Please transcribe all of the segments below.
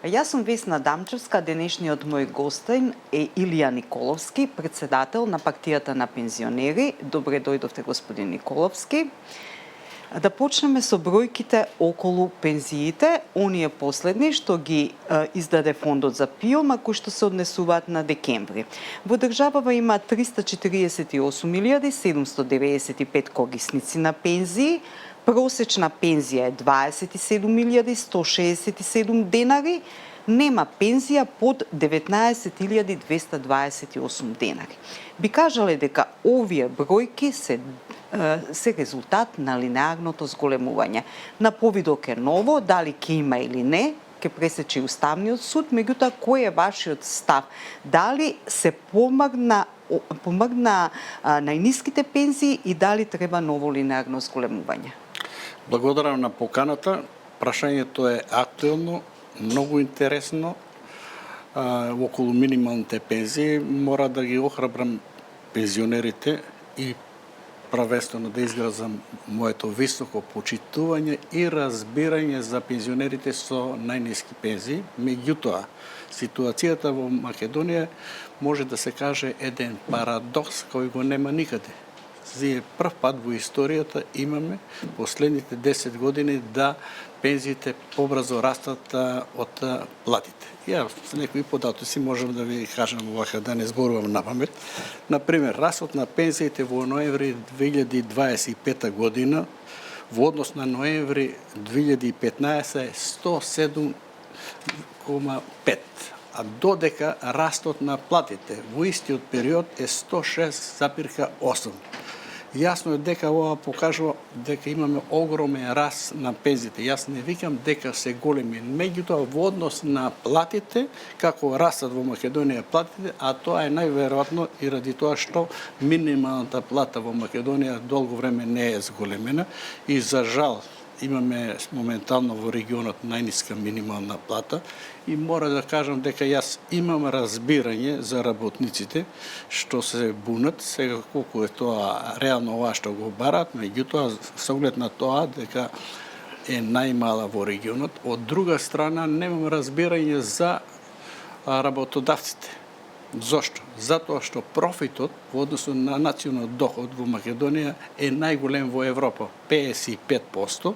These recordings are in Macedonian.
Јас сум Весна Дамчевска, денешниот мој гостин е Илија Николовски, председател на партијата на пензионери. Добре дојдовте, господин Николовски. Да почнеме со бројките околу пензиите, оние последни што ги издаде фондот за ПИОМ, а кои што се однесуваат на декември. Во државава има 348.795 корисници на пензии, просечна пензија е 27.167 денари, нема пензија под 19.228 денари. Би кажале дека овие бројки се резултат на линеарното зголемување. На повидок е ново, дали ќе има или не, ќе пресече Уставниот суд, меѓутоа кој е вашиот став? Дали се помагна најниските пензии и дали треба ново линеарно зголемување? Благодарам на поканата. Прашањето е актуелно, многу интересно. Околу минималните пензии мора да ги охрабрам пензионерите и правествено да изгразам моето високо почитување и разбирање за пензионерите со најниски пензии. Меѓутоа, ситуацијата во Македонија може да се каже еден парадокс кој го нема никаде. За прв пат во историјата имаме последните 10 години да пензиите побрзо растат од платите. Ја со некои податоци можам да ви кажам вака, да не зборувам напамет. Например, растот на пензиите во ноември 2025 година во однос на ноември 2015 е 107,5, а додека растот на платите во истиот период е 106,8. Јасно е дека ова покажува дека имаме огромен раст на пензиите. Јас не викам дека се големи, меѓутоа во однос на платите, како растат во Македонија платите, а тоа е најверојатно и ради тоа што минималната плата во Македонија долго време не е зголемена и за жал имаме моментално во регионот најниска минимална плата и мора да кажам дека јас имам разбирање за работниците што се бунат, сега колку е тоа реално ова што го барат, меѓутоа со оглед на тоа дека е најмала во регионот. Од друга страна немам разбирање за работодавците. Зошто? Затоа што профитот во односу на националниот доход во Македонија е најголем во Европа, 55%,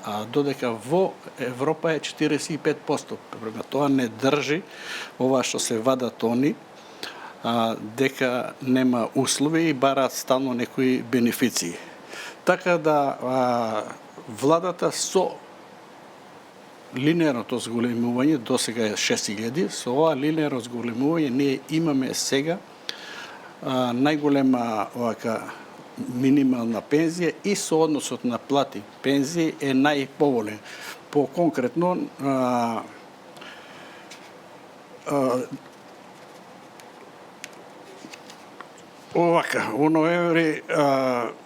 а додека во Европа е 45%. Према тоа не држи ова што се вадат они, дека нема услови и бараат стално некои бенефиции. Така да владата со линеарното зголемување до сега е 6000, со ова линеарно зголемување ние имаме сега најголема минимална пензија и со односот на плати пензии е најповолен. По конкретно во ноември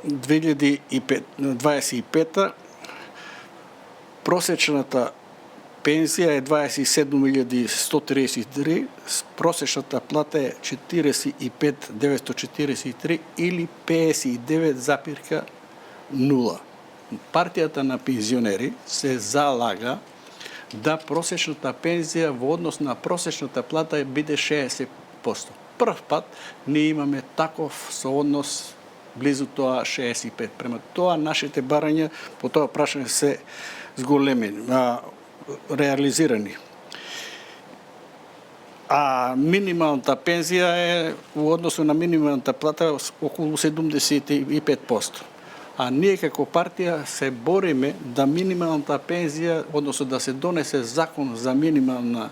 2025 просечната пензија е 27.133, просечната плата е 45.943 или 59,0. Партијата на пензионери се залага да просечната пензија во однос на просечната плата биде 60%. Прв пат ние имаме таков сооднос близу тоа 65. Према тоа нашите барања по тоа прашање се зголемени, реализирани. А минималната пензија е во односу на минималната плата околу 75%. А ние како партија се бориме да минималната пензија, односу да се донесе закон за минимална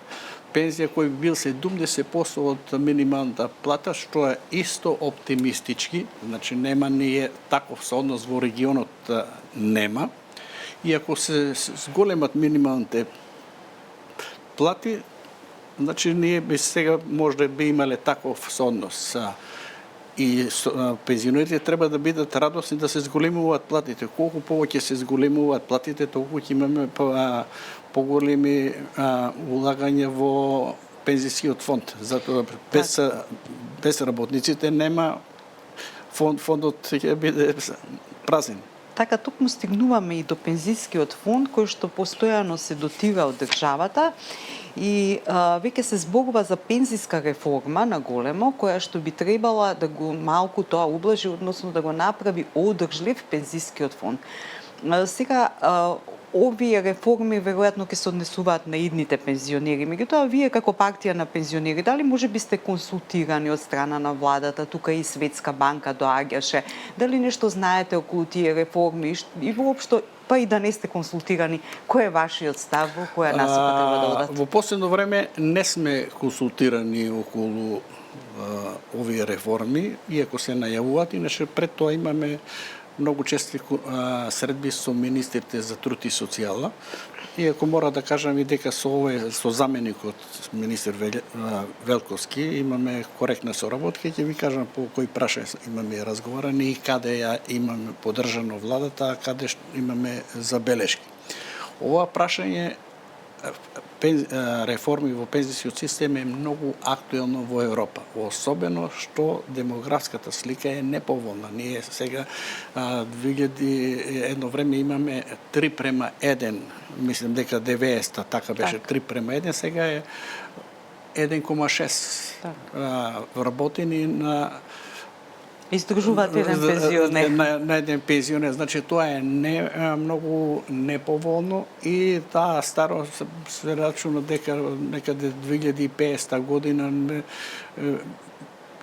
пензија кој би бил 70% од минималната плата, што е исто оптимистички, значи нема ние таков сооднос во регионот нема. И ако се зголемат минималните плати, значи ние би сега може би имале таков сооднос. И пензионерите треба да бидат радосни да се зголемуваат платите. Колку повеќе се зголемуваат платите, толку ќе имаме поголеми улагања во пензискиот фонд. Затоа без работниците нема фондот ќе биде празен. Така токму стигнуваме и до пензискиот фонд кој што постојано се дотира од државата и веќе се зборува за пензиска реформа на големо која што би требала да го малку тоа ублажи, односно да го направи одржлив пензискиот фонд. Сега овие реформи веројатно ќе се однесуваат на идните пензионери. Меѓутоа, вие како партија на пензионери, дали може би сте консултирани од страна на владата, тука и Светска банка доаѓаше, дали нешто знаете околу тие реформи и воопшто, па и да не сте консултирани, кој е вашиот став, во која насока треба да одат? Во последно време не сме консултирани околу овие реформи, иако се најавуваат, иначе пред тоа имаме многу чести средби со министрите за труд и социјала. Иако мора да кажам и дека со заменикот министер Велковски имаме коректна соработка, ќе ви кажам по кои прашања имаме разговарани и каде ја имаме поддржано владата, а каде имаме забелешки. Ова прашање реформи во пензискиот систем е многу актуелно во Европа, особено што демографската слика е неповолна. Ние сега 2000 едно време имаме 3:1, мислам дека 90-та така беше 3:1, сега е 1,6 вработени на Издружуваат еден пензионер. На еден пензионер, значи тоа е многу неповолно и таа старост се рачуна дека некаде 2050 година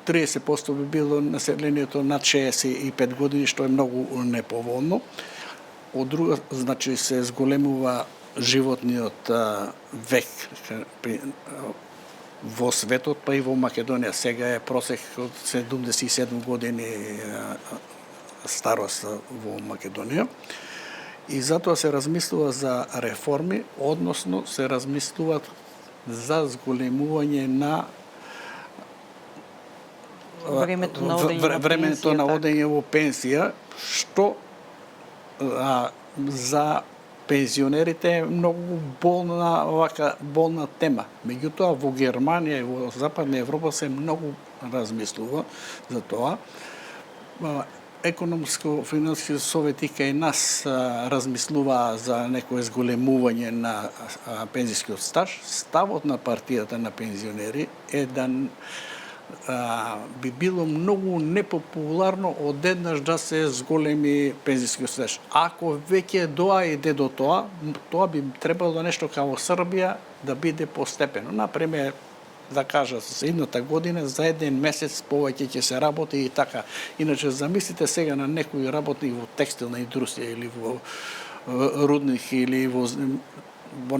30% би било населението над 65 години, што е многу неповолно. Од друга, значи се зголемува животниот век во светот, па и во Македонија. Сега е просек од 77 години старост во Македонија. И затоа се размислува за реформи, односно се размислуваат за зголемување на времето на одење во пенсија, што за пензионерите е многу болна тема. Меѓутоа во Германија и во Западна Европа се многу размислува за тоа. Економско-финансиски совет и кај нас размислува за некое зголемување на пензискиот стаж. Ставот на партијата на пензионери е да би било многу непопуларно одеднаш да се зголеми пензискиот стаж. Ако веќе доајде до тоа, тоа би требало нешто како Србија да биде постепено. Например, да кажа, за едната година за еден месец повеќе ќе се работи и така. Иначе замислите сега на некој работник во текстилна индустрија или во рудник или во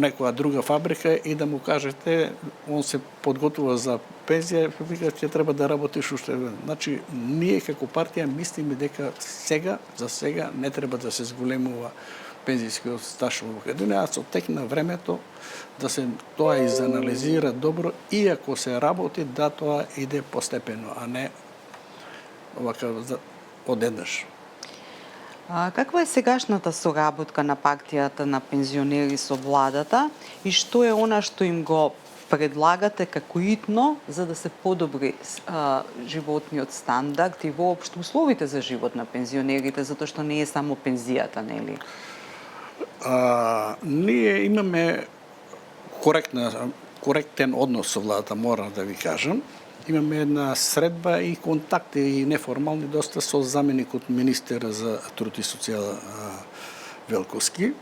некоја друга фабрика и да му кажете, он се подготвува за пензија, ќе треба да работиш уште. Значи, ние како партија мислиме дека за сега не треба да се зголемува пензискиот стаж во Македонија, а со тек на времето да се тоа изанализира добро и ако се работи, да тоа иде постепено, а не овака одеднаш. Каква е сегашната соработка на партијата на пензионери со владата и што е она што им го предлагате како итно за да се подобри животниот стандард и воопшто условите за живот на пензионерите, затоа што не е само пензијата, нели? Ние имаме коректен однос со владата, мора да ви кажам. Имаме една средба и контакти и неформални доста со заменикот министер за труд и социјала Велковски.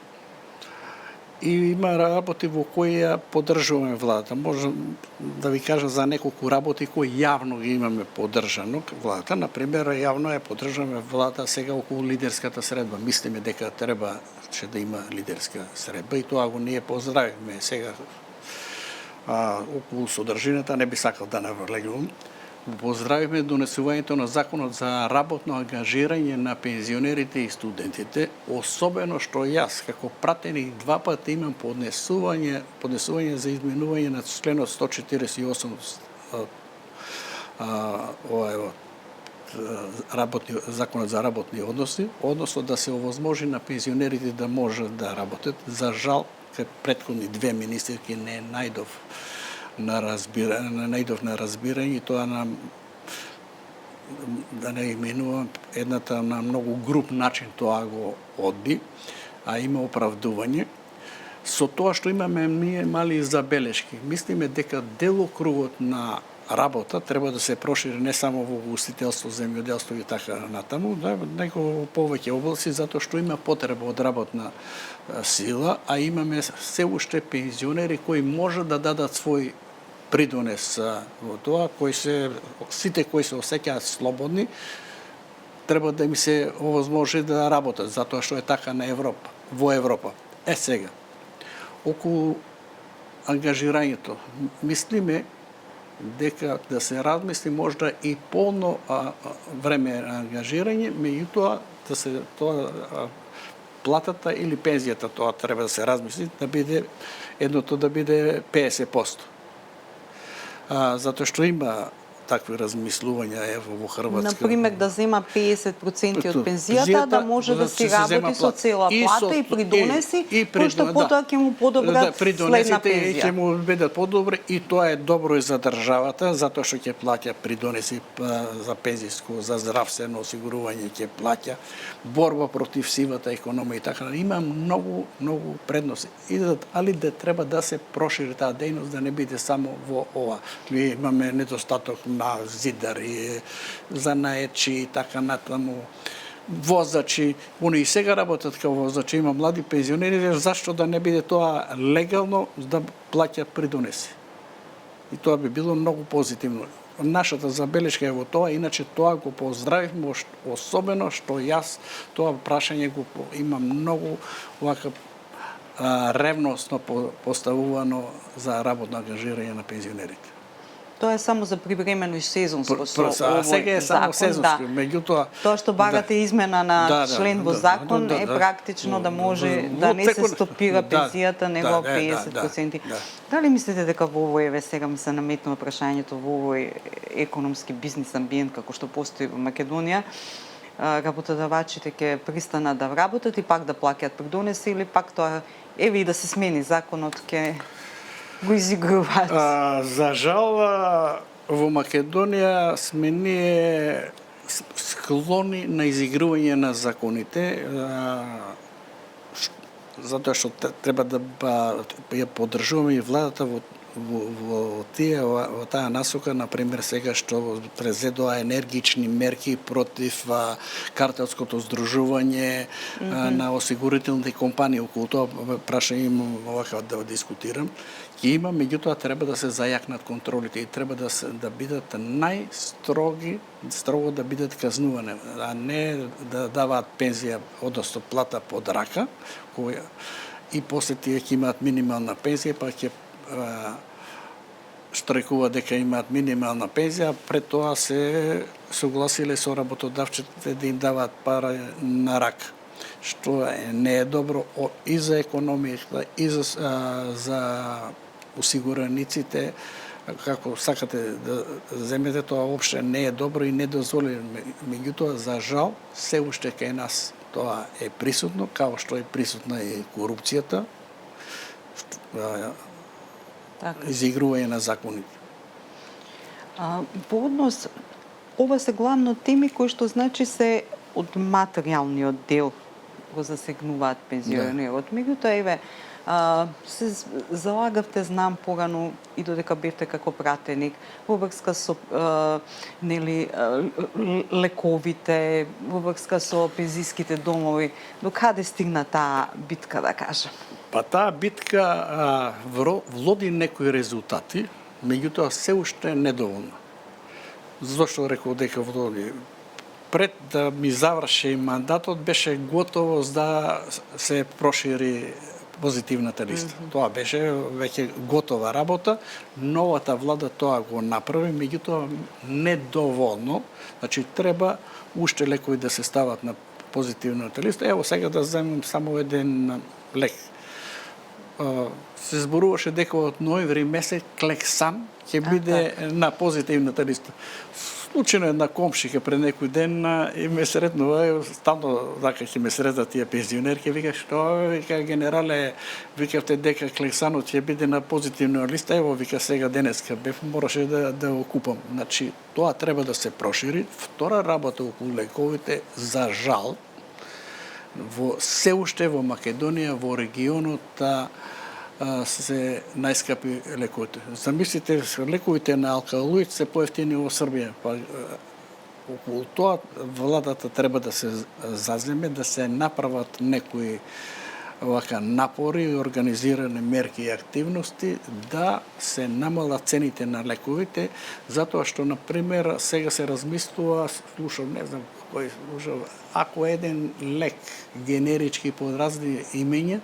И има работи во кои ја поддржуваме владата. Можам да ви кажам за неколку работи кои јавно ги имаме поддржано владата. Например, јавно ја поддржуваме владата сега околу лидерската средба. Мислиме дека требаше да има лидерска средба и тоа го ние поздравивме. Сега околу содржината не би сакал да навлегувам. Поздравивме донесувањето на законот за работно ангажирање на пензионерите и студентите, особено што јас како пратеник 2 пати имам поднесување за изменување на членот 148 законот за работни односи, односно да се овозможи на пензионерите да можат да работат. За жал, претходни 2 министерки не најдов на разбирање и тоа да не именувам, едната на многу груб начин тоа го одби, а има оправдување. Со тоа што имаме ние мали забелешки, мислиме дека делокругот на работа треба да се прошири не само во устителство, земјоделство и така натаму, да него повеќе области, затоа што има потреба од работна сила, а имаме се уште пензионери кои може да дадат свој придонес во тоа, сите кои се осеќаат слободни, треба да им се овозможи да работат, затоа што е така на Европа, во Европа. Сега, околу ангажирањето, мислиме дека да се размисли можда и полно време на ангажирање, меѓутоа да се платата или пензијата, тоа треба да се размисли, да биде едното да биде 50%. Затоа што има такви размислувања во Хрватска. Например, да зема 50% од пензијата, да може да си работи со цела плата и придонеси, кои што потоа ќе му подобрат следна пензија. Ќе му бидат подобри и тоа е добро и за државата, затоа што ќе плаќа придонеси за пензиско, за здравствено осигурување, ќе плаќа борба против сивата економија и така. Има многу предности. Али да треба да се прошири таа дејност, да не биде само во ова. Ние имаме недостаток на зидари, занаечи и така натаму, возачи. Они и сега работат као возачи, има млади пензионери, зашто да не биде тоа легално да плаќа придонеси. И тоа би било многу позитивно. Нашата забелешка е во тоа, иначе тоа го поздравивме, особено што јас тоа прашање го имам многу вака ревностно поставувано за работно ангажирање на пензионерите. Тоа е само за привремено и сезонско сега е само сезонско, меѓутоа тоа што барате измена на член во закон е практично да може да не се стопира пензијата него 50%. Дали мислите дека во овој, сега ми се наметнува прашањето, во овој економски бизнис амбиент како што постои во Македонија, работодавачите ќе пристанат да вработат и пак да плаќаат придонеси, или пак тоа еве и да се смени законот ќе го изигруваат? За жал, во Македонија сме ние склони на изигрување на законите, затоа што треба да ја поддржуваме и владата во таа насока, например, сега што презедоа енергични мерки против картелското здружување на осигурителните компании. Околу тоа прашање имам овака да дискутирам. Ќе има, меѓутоа треба да се зајакнат контролите и треба да бидат најстроги, строго да бидат казнувани, а не да даваат пензија, одnosno плата под рака, која и после тие ќе имаат минимална пензија, па ќе штрекува дека имаат минимална пензија, пред тоа се согласиле со работодавците да им даваат пара на рак, што не е добро и за економијата, и за осигураниците, како сакате да земете, тоа воопште не е добро и недозволено. Меѓутоа, за жал, се уште кај нас тоа е присутно, као што е присутна и корупцијата, изигрување на законите. По однос, ова се главно теми кои што значи се од материјалниот дел го засегнуваат пензионерот. Меѓутоа, еве, се залагавте, знам порано и додека бевте како пратеник, во врска со лековите, во врска со пензиските домови. До каде стигна таа битка, да кажам? Па таа битка влоди некои резултати, меѓутоа се уште недоволно. Зошто реков дека влоди? Пред да ми заврши мандатот беше готово да се прошири позитивната листа. Тоа беше веќе готова работа. Новата влада тоа го направи, меѓутоа недоволно. Значи треба уште лекови да се стават на позитивната листа. Ево сега да земам само еден лек. Се зборуваше дека од ноември месец Клексан ќе биде на позитивната листа. Случајно една комшика пред некој ден и ме сретнува, стално така ќе ме сретат тие пензионерки, вика што, вика генерале, викавте дека Клексанот ќе биде на позитивна листа, ево вика сега денеска бев, мораше да го купам. Значи тоа треба да се прошири. Втора работа околу лековите, за жал, се уште во Македонија, во регионот се најскапи лековите. Замислите, лековите на алкалоид се поевтини во Србија. Па, околу тоа владата треба да се заземе, да се направат некои вака напори и организирани мерки и активности да се намалат цените на лековите, затоа што, например, сега се размислува, слушам, не знам кој слушав, ако еден лек генерички под разни имења,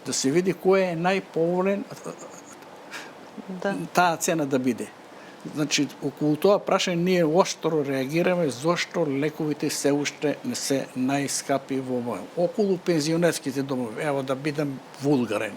да се види кој е најповолен, таа цена да биде. Значи, околу тоа прашање ние оштро реагираме зошто лековите се уште не се најскапи во мој. Околу пензионерските домови, ево да бидам вулгарен.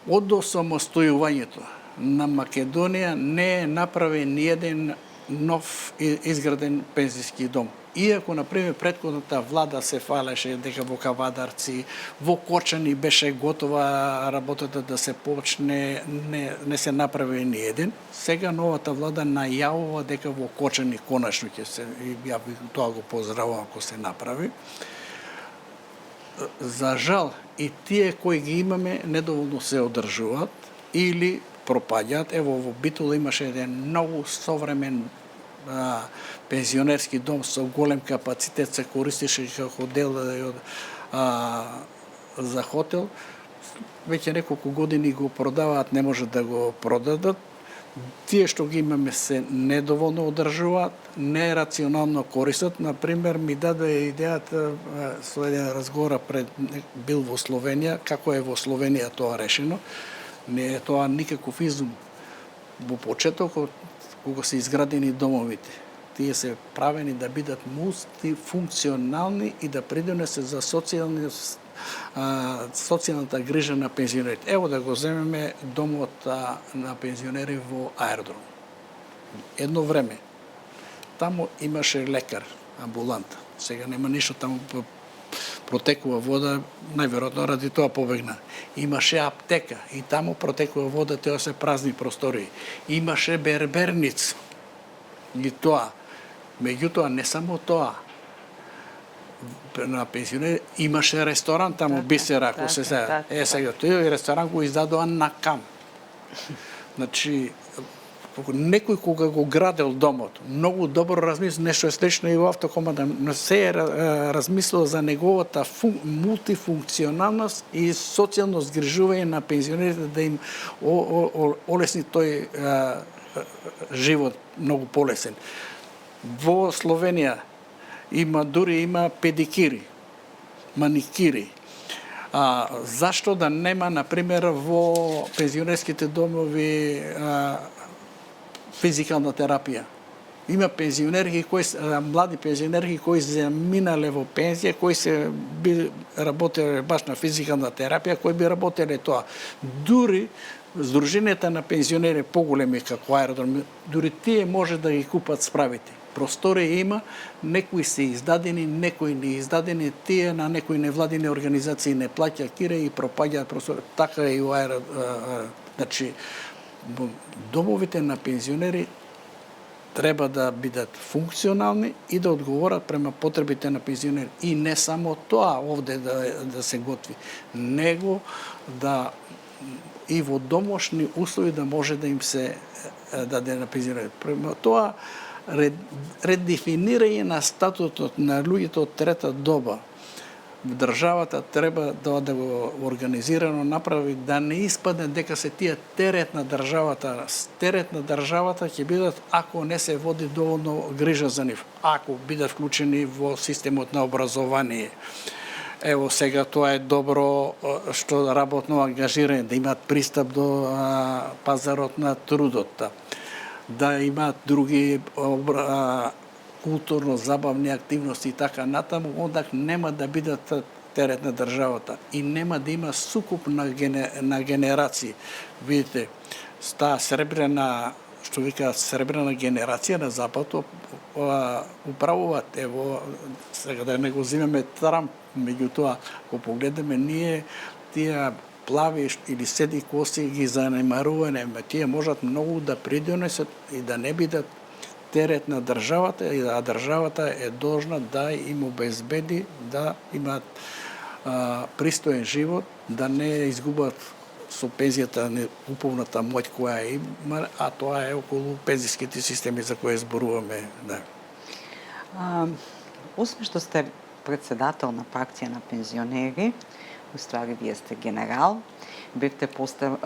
Од осамостојувањето на Македонија не е направен ниеден нов изграден пензиски дом. Иако, например, претходната влада се фалеше дека во Кавадарци, во Кочани беше готова работата да се почне, не се направи ни еден. Сега новата влада најавува дека во Кочани конечно ќе се, ја тоа го поздравувам ако се направи. За жал, и тие кои ги имаме недоволно се одржуваат или пропаѓаат. Ево во Битола имаше еден многу современ пензионерски дом со голем капацитет, се користеше како дел за хотел. Веќе неколку години го продаваат, не може да го продадат. Тие што ги имаме се недоволно одржуваат, нерационално користат. Например, ми даде идејата со еден разговор пред бил во Словенија, како е во Словенија тоа решено. Не е тоа никаков изум. Во почетокот, кога се изградени домовите, тие се правени да бидат мултифункционални и да придонесе за социјалната грижа на пензионерите. Ево да го земеме домот на пензионери во Аеродром. Едно време таму имаше лекар, амбуланта. Сега нема ништо таму, протекува вода, најверојатно ради тоа побегна. Имаше аптека и таму протекува вода, тоа се празни простории. Имаше берберница и тоа. Меѓутоа, не само тоа. На пенсионери имаше ресторан таму, Бисер, ако се сега. Сега, тој ресторан го издадоа на кам. Значи, некој кога го градел домот, многу добро размислил, нешто е слично и во автокоманда, но се е размислил за неговата мултифункционалност и социјално згрижување на пензионерите, да им олесни тој живот многу полесен. Во Словенија дури има педикири, маникири. Зашто да нема, например, во пензионерските домови физикална терапија? Има пензионери млади пензионери кои се минале во пензија, кои се би работеле баш на физикална терапија, кои би работеле тоа. Дури Сдруженијата на пензионери поголеми како Аеродром, дури тие може да ги купат справите. Простори има, некои се издадени, некои не издадени, тие на некои невладини организации не плаќа кире и пропаѓаат простори. Така и у Аеродром. Значи, домовите на пензионери треба да бидат функционални и да одговорат према потребите на пензионери. И не само тоа овде да се готви, него да и во домошни услови да може да им се даде на пензионери. Према тоа, редефинирање на статутот на луѓето од трета доба државата треба да го организирано направи, да не испадне дека се тие терет на државата. Терет на државата ќе бидат ако не се води доволно грижа за нив, ако бидат вклучени во системот на образование. Ево сега тоа е добро што работно ангажирање, да имаат пристап до пазарот на трудот, да имаат други културно-забавни активности и така натаму, онда нема да бидат терет на државата и нема да има сукуп на генерации. Видите, таа сребрена што вика сребрена генерација на Западот управуваат. Ево, сега да не го земеме Трамп, меѓутоа, ако погледаме ние тие плави или седи коси ги занемаруваме, тие можат многу да придонесат и да не бидат терет на државата, а државата е должна да им обезбеди да имаат пристоен живот, да не изгубат со пензијата куповната моќ која има, а тоа е околу пензиските системи за кои зборуваме. Да. Освен што сте председател на партија на пензионери, уствари вие сте генерал, бевте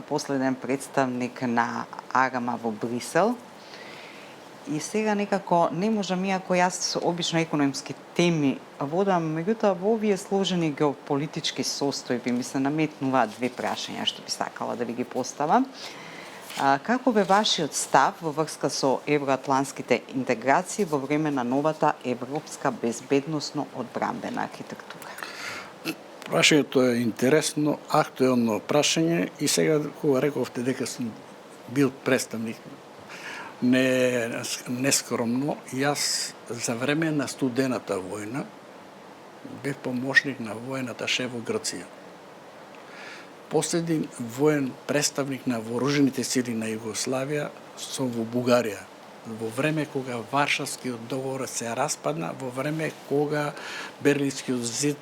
последен представник на АРМА во Брисел. И сега некако не можам, иако јас обично економски теми водам, меѓутоа во овие сложени геополитички состојби ми се наметнуваат две прашања што би сакала да ви ги поставам. Каков е вашиот став во врска со евроатлантските интеграции во време на новата европска безбедносно одбрамбена архитектура? Прашањето е интересно, актуелно прашање и сега кога рековте дека сум бил представник, нескромно, јас за време на студената војна бев помошник на воената шеф во Грција. Последен воен представник на вооружените сили на Југославија сум во Бугарија. Во време кога Варшавскиот договор се распадна, во време кога Берлинскиот зид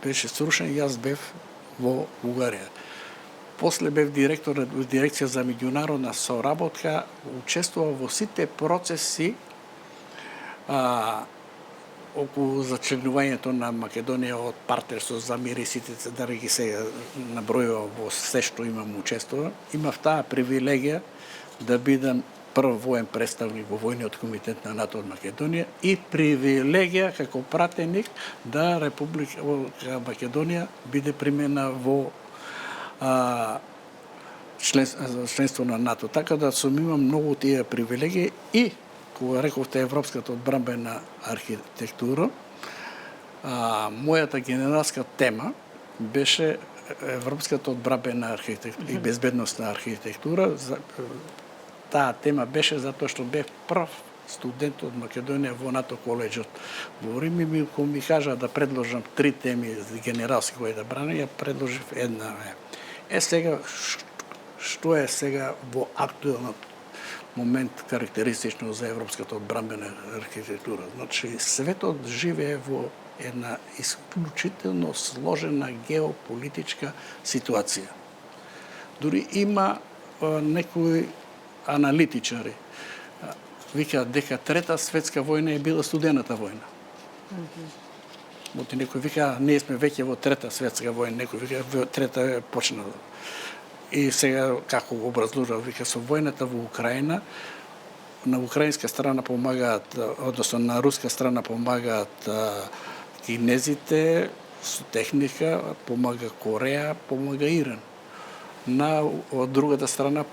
беше срушен, јас бев во Бугарија. После бев директор на дирекција за меѓународна соработка, учествував во сите процеси околу зачленувањето на Македонија од партнерство за мир и сите, да ги се набројувам во се што имам учествував. Имав таа привилегија да бидам прв воен представник во војниот комитет на НАТО од Македонија и привилегија како пратеник да Република Македонија биде примена во членство на НАТО. Така да сум имам многу тие привилегии и кога рековте европската одбрамбена архитектура, мојата генералска тема беше европската одбрамбена архитектура и безбедносна архитектура. Таа тема беше затоа што бев прв студент од Македонија во НАТО коледжот во Рим и ми кажа да предложам 3 теми генералски кои да брани, ја предложив една. Сега, што е сега во актуелниот момент карактеристично за европската одбрамбена архитектура? Значи, светот живее во една исклучително сложена геополитичка ситуација. Дури има некои аналитичари викаат дека Трета светска војна е била студената војна. Некој вика, ние сме веќе во Трета светска војна, некој вика, Трета е почнала. И сега, како го образложува, вика, со војната во Украина, на украинска страна помагаат, односно на руска страна помагаат кинезите со техника, помага Кореја, помага Иран. Од другата страна,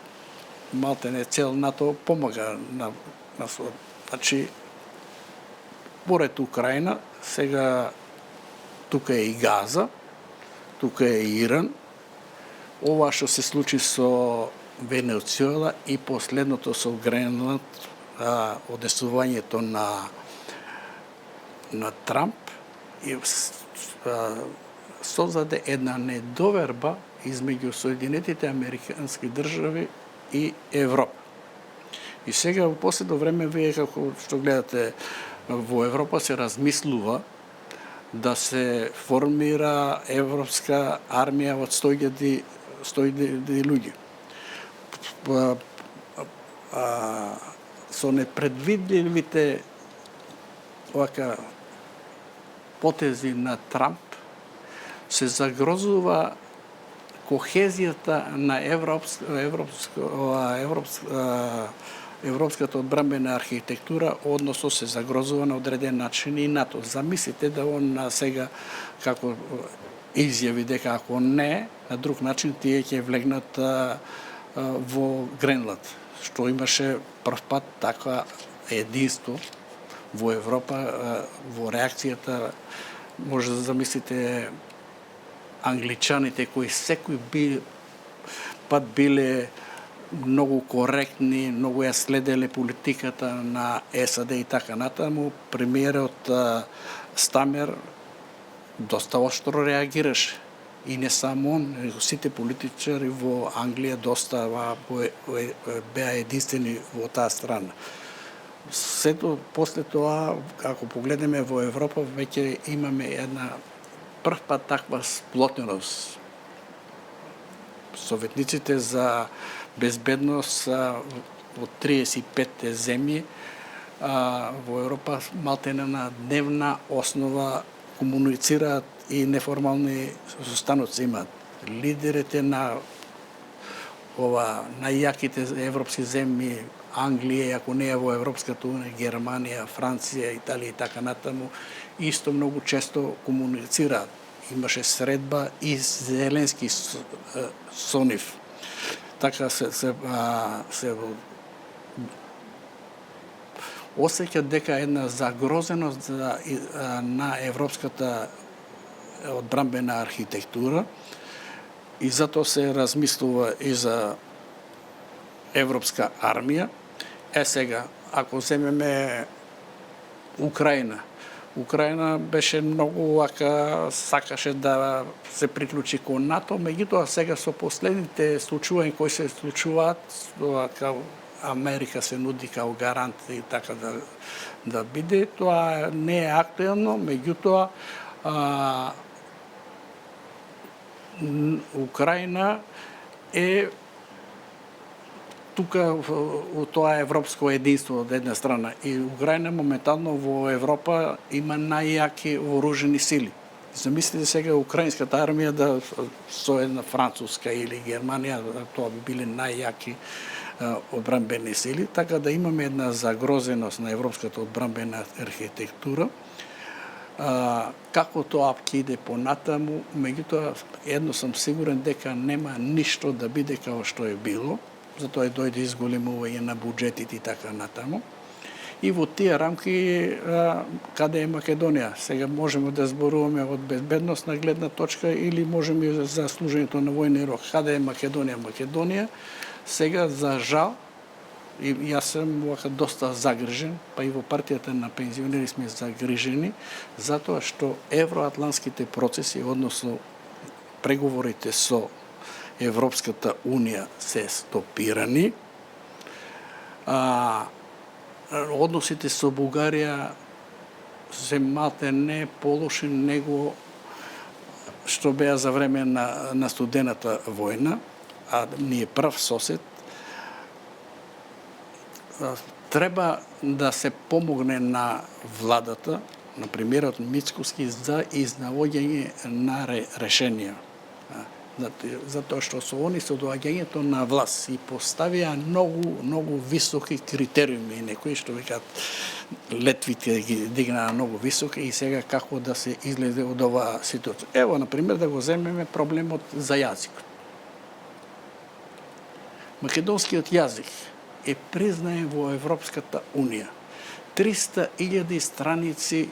малтене цел НАТО помага на значи, поред Украина, сега тука е и Газа, тука е и Иран. Ова што се случи со Венецуела и последното со Гренланд, одесувањето на Трамп, и создаде една недоверба измеѓу Соединетите Американски држави и Европа. И сега во последно време вие како што гледате во Европа се размислува да се формира европска армија од 100.000 луѓе. Со непредвидливите потези на Трамп се загрозува кохезијата на европската одбрамбена архитектура, односно се загрозува на одреден начин и НАТО. Замислите да он сега како изјави дека ако не, на друг начин тие ќе влегнат во Гренланд, што имаше прв пат така единство во Европа, во реакцијата. Може да замислите англичаните кои секој пат биле многу коректни, многу ја следеле политиката на САД и така натаму. Премиерот Стамер доста оштро реагираше. И не само он, него сите политичари во Англија доста беа единствени во таа страна. Сето после тоа, ако погледнеме во Европа, веќе имаме една прв пат таква сплотеност. Советниците за безбедност во 35 земји во Европа малтене на дневна основа комуницираат и неформални состаноци имаат. Лидерите на најјаките европски земји, Англија, ако не е во Европската унија, Германија, Франција, Италија и така натаму, исто многу често комуницираат. Имаше средба и Зеленски со нив. Така се осеќа дека една загрозеност на европската одбранбена архитектура и затоа се размислува и за европска армија. Сега, ако земеме Украина беше многу лака, сакаше да се приклучи кон НАТО, меѓутоа сега со последните случувања кои се случуваат, као Америка се нуди као гарант и така да биде, тоа не е актуелно, меѓутоа Украина е тука во тоа европско единство од една страна. И Украина моментално во Европа има најјаки вооружени сили. Замислите сега украинската армија да со една француска или Германија, тоа би биле најјаки одбранбени сили, така да имаме една загрозеност на европската одбранбена архитектура. Како тоа ќе иде понатаму, меѓутоа едно сум сигурен дека нема ништо да биде како што е било, затоа и дојде изголемување на буџетите и така натаму. И во тие рамки каде е Македонија? Сега можеме да зборуваме од безбедносна гледна точка или можеме за служењето на војни рок. Каде е Македонија? Македонија сега за жал и јас сум доста загрижен, па и во партијата на пензионери сме загрижени, затоа што евроатлантските процеси, односно преговорите со Европската унија се стопирани. Односите со Бугарија се малте не полоши него што беа за време на студената војна, а ние прв сосед. Треба да се помогне на владата, на премиерот Мицкоски за изнаоѓање на решенија. Затоа што со они со доаѓањето на власт и поставија многу високи критериуми, некои што викаат летвите ги дигнаа многу високи и сега како да се излезе од оваа ситуација. Ево, например, да го земеме проблемот за јазикот. Македонскиот јазик е признаен во Европската унија. 300.000 страници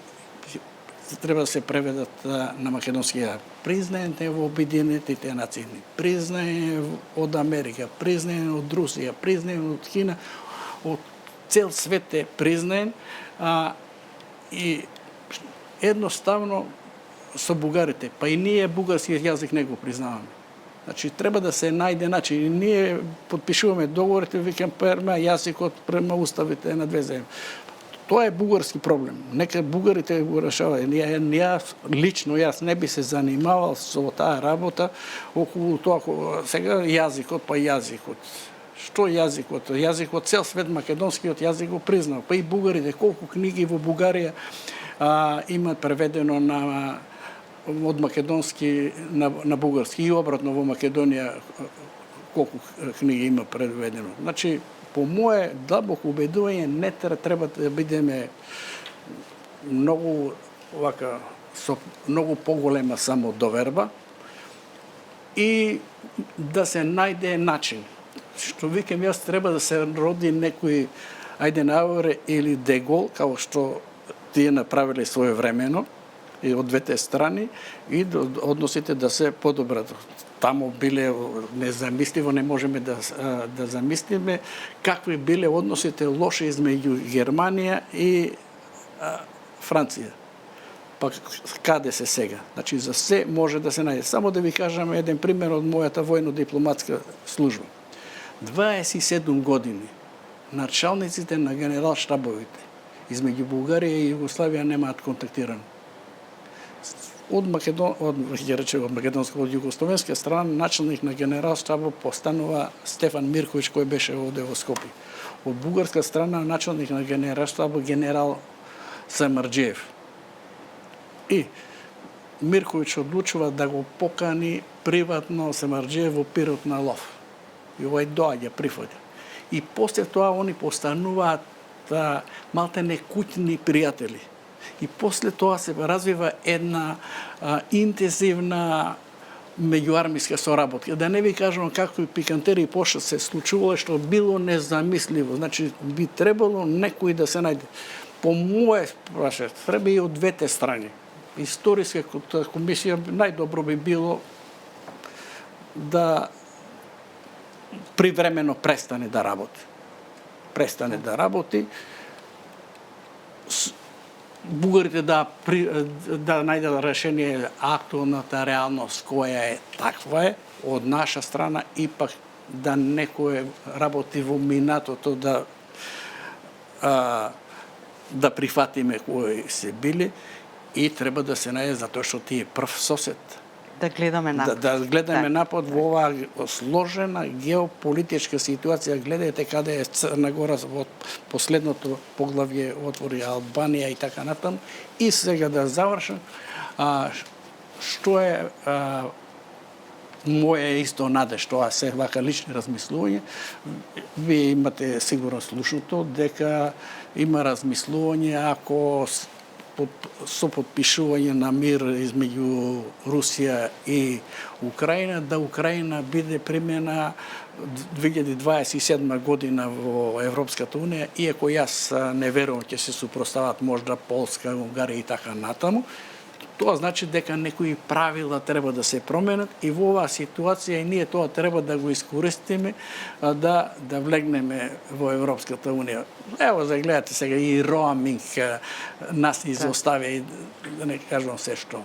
треба да се преведат на македонски јазик. Признаен е во Обединетите нации, признаен од Америка, признаен од Русија, признаен од Кина, од цел свет е признаен и едноставно со бугарите, па и ние бугарскиот јазик не го признаваме. Значи, треба да се најде начин. И ние подпишуваме договорите, викам, према јазикот, према уставите на две земји. Тоа е бугарски проблем. Нека бугарите го решаваат. Лично јас не би се занимавал со таа работа околу тоа. Сега јазикот, па јазикот. Што јазикот? Јазикот, цел свет македонскиот јазик го признал. Па и бугарите, колку книги во Бугарија имаат преведено од македонски на бугарски и обратно во Македонија колку книги има преведено. Значи, по мое длабоко убедување не треба да бидеме многу со многу поголема самодоверба и да се најде начин. Што викам јас, треба да се роди некој Ајденауер или Дегол, како што тие направиле своевремено и од двете страни и односите да се подобрат. таму биле незамисливо, не можеме да замислиме какви биле односите лоши измеѓу Германија и Франција. Па каде се сега? Значи за се може да се најде. Само да ви кажам еден пример од мојата војно-дипломатска служба. 27 години началниците на генерал-штабовите измеѓу Бугарија и Југославија немаат контактирано. Од македонска, од југословенска страна началник на генерал-штабот постанува Стефан Мирковиќ, кој беше овде во Скопје. Од бугарска страна началник на генерал-штабот генерал Самарџиев. И Мирковиќ одлучува да го покани приватно Самарџиев во пирот на лов. И овој доаѓа, прифаќа. И после тоа они постануваат малтене куќни пријатели. И после тоа се развива една интензивна меѓуармиска соработка. Да не ви кажам какви пикантерии пошто се случувало, што било незамисливо. Значи, би требало некој да се најде. По моје прашање, треба и од двете страни. Историска комисија најдобро би било да привремено престане да работи. Бугарите да најдат решение, актуелната реалност која е таква е, од наша страна ипак да некој работи во минатото да прифатиме кои се били и треба да се најде затоа што ти е прв сосед. Да гледаме напред. Да гледаме напред во оваа сложена геополитичка ситуација. Гледајте каде е Црна Гора во последното поглавје отвори Албанија и така натаму. И сега да завршам, што е моје исто надеж, тоа се вака лични размислување. Вие имате сигурно слушното дека има размислување ако со подпишување на мир измеѓу Русија и Украина, да Украина биде примена 2027 година во Европската Унија, иако јас не верувам ќе се супростават можда Полска, Унгарија и така натаму. Тоа значи дека некои правила треба да се променат и во оваа ситуација и ние тоа треба да го искористиме да влегнеме во Европската Унија. Ево, загледате сега и роаминг нас изостави, да не кажам се што.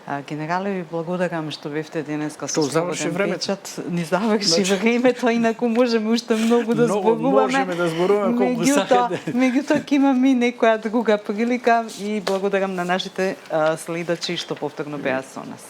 Генерале, ви благодарам што бевте денеска со заврши времето. печат. Ни заврши времето, инаку можеме уште многу да зборуваме. Можеме да зборуваме колку сакате. Меѓутоа ќе имаме некоја друга прилика и благодарам на нашите следачи што повторно беа со нас.